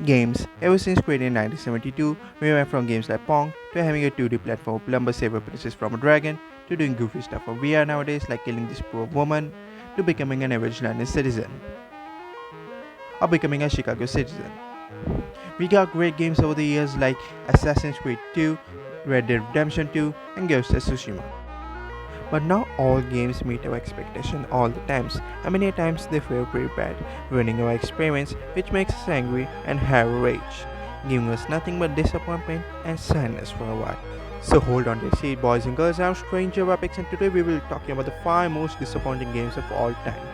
Games. Ever since created in 1972, we went from games like Pong to having a 2D platform lumber saver princess from a dragon to doing goofy stuff for VR nowadays like killing this poor woman to becoming an average London citizen or becoming a Chicago citizen. We got great games over the years like Assassin's Creed 2, Red Dead Redemption 2, and Ghost of Tsushima. But not all games meet our expectation all the times, and many times they feel pretty bad, ruining our experience, which makes us angry and have rage, giving us nothing but disappointment and sadness for a while. So hold on to your seat, boys and girls. I'm StrangerApex, and today we will be talking about the 5 most disappointing games of all time.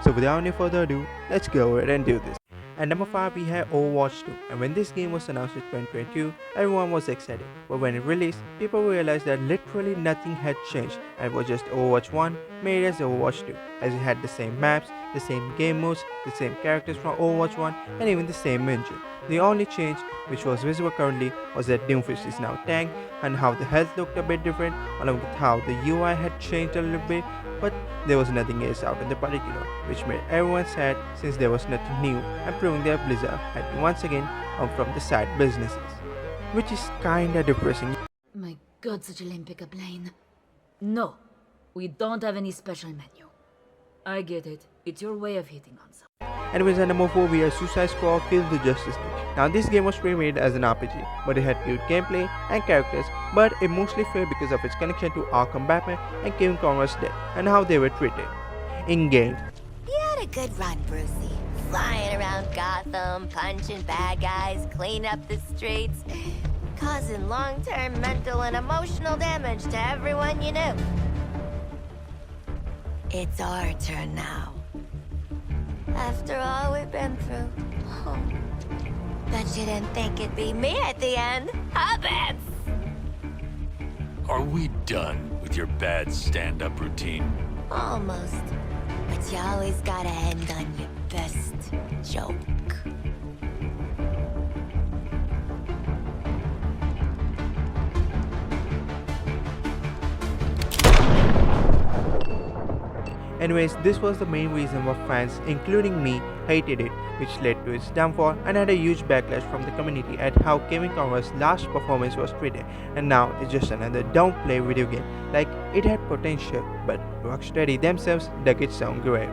So without any further ado, let's go ahead and do this. At number 5 we have Overwatch 2, and when this game was announced in 2022, everyone was excited. But when it released, people realized that literally nothing had changed and it was just Overwatch 1 made as Overwatch 2, as it had the same maps, the same game modes, the same characters from Overwatch 1, and even the same engine. The only change, which was visible currently, was that Doomfist is now tanked and how the health looked a bit different, along with how the UI had changed a little bit, but there was nothing else out in the particular, which made everyone sad since there was nothing new and proving that Blizzard had to once again come from the side businesses, which is kinda depressing. My god, such a lame pickup line. No, we don't have any special menu. I get it. It's your way of hitting on something. Anyways, at number 4 we have Suicide Squad Kill the Justice League. Now this game was pre-made as an RPG, but it had cute gameplay and characters, but it mostly failed because of its connection to Arkham Batman and Kevin Conroy's death and how they were treated. In game, You had a good run, Brucey. Flying around Gotham, punching bad guys, cleaning up the streets, causing long-term mental and emotional damage to everyone you knew. It's our turn now. After all we've been through. Oh. Bet you didn't think it'd be me at the end, huh, Bats? Are we done with your bad stand-up routine? Almost. But you always gotta end on your best joke. Anyways, this was the main reason why fans, including me, hated it, which led to its downfall and had a huge backlash from the community at how Kevin Conroy's last performance was treated, and now it's just another don't play video game. Like, it had potential, but Rocksteady themselves dug its own grave.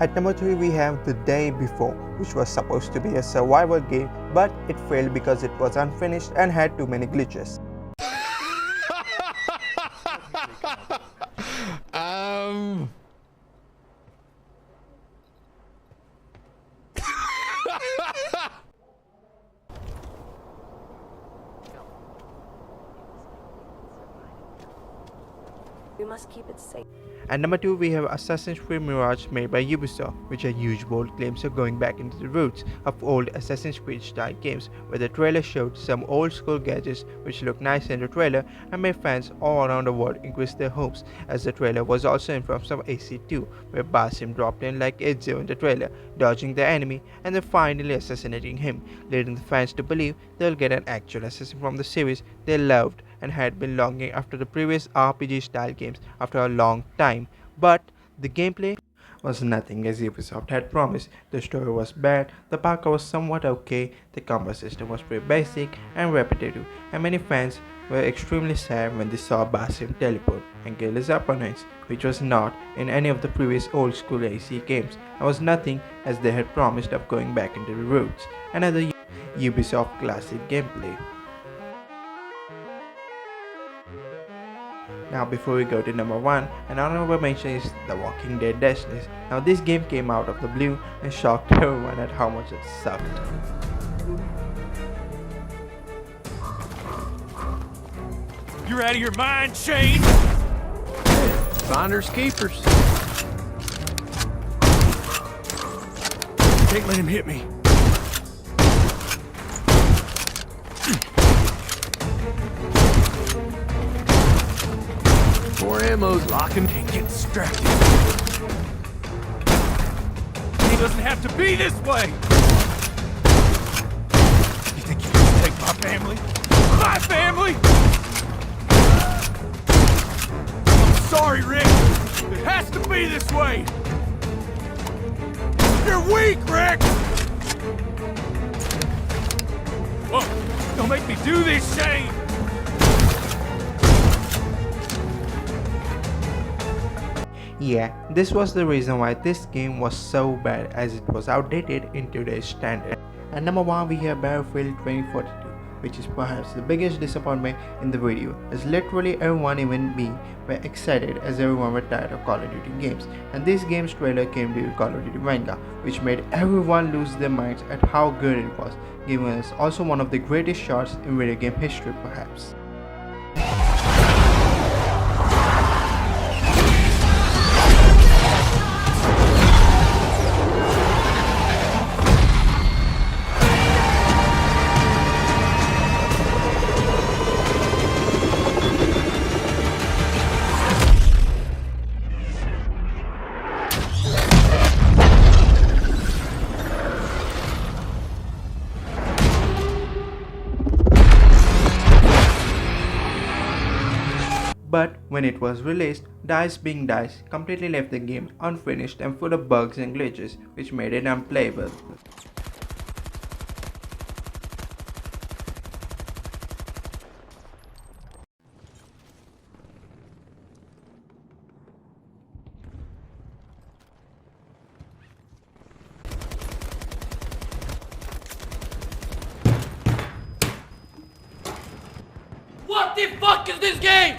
At number 3 we have The Day Before, which was supposed to be a survival game, but it failed because it was unfinished and had too many glitches. We must keep it safe. At number 2 we have Assassin's Creed Mirage made by Ubisoft, which are huge bold claims of going back into the roots of old Assassin's Creed style games, where the trailer showed some old school gadgets which looked nice in the trailer and made fans all around the world increase their hopes, as the trailer was also influenced from AC2, where Basim dropped in like Ezio in the trailer, dodging the enemy and then finally assassinating him, leading the fans to believe they'll get an actual assassin from the series they loved and had been longing after the previous RPG style games after a long time. But the gameplay was nothing as Ubisoft had promised. The story was bad, the parkour was somewhat okay, the combat system was pretty basic and repetitive, and many fans were extremely sad when they saw Basim teleport and kill his opponents, which was not in any of the previous old school AC games and was nothing as they had promised of going back into the roots. Another Ubisoft classic gameplay. Now before we go to number 1, an honorable mention is The Walking Dead Destinies. Now this game came out of the blue and shocked everyone at how much it sucked. You're out of your mind, Shane! Finders keepers. Can't let him hit me. More ammo's Locking and get distracted. He doesn't have to be this way! You think you can take my family? My family? I'm sorry, Rick. It has to be this way. You're weak, Rick! Do this, Shane! Yeah, this was the reason why this game was so bad, as it was outdated in today's standard. And number 1, we have Battlefield 2042, which is perhaps the biggest disappointment in the video, as literally everyone, even me, were excited as everyone were tired of Call of Duty games. And this game's trailer came during Call of Duty Vanguard, which made everyone lose their minds at how good it was, giving us also one of the greatest shots in video game history perhaps. But when it was released, DICE being DICE completely left the game unfinished and full of bugs and glitches, which made it unplayable. What the fuck is this game?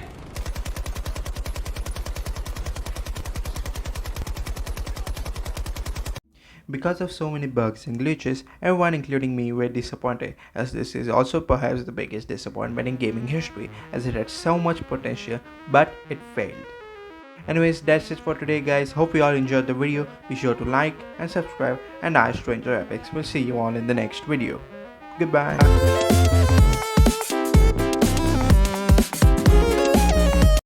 Because of so many bugs and glitches, everyone including me were disappointed, as this is also perhaps the biggest disappointment in gaming history, as it had so much potential but it failed. Anyways, that's it for today guys. Hope you all enjoyed the video. Be sure to like and subscribe, and I, StrangerApex, will see you all in the next video. Goodbye.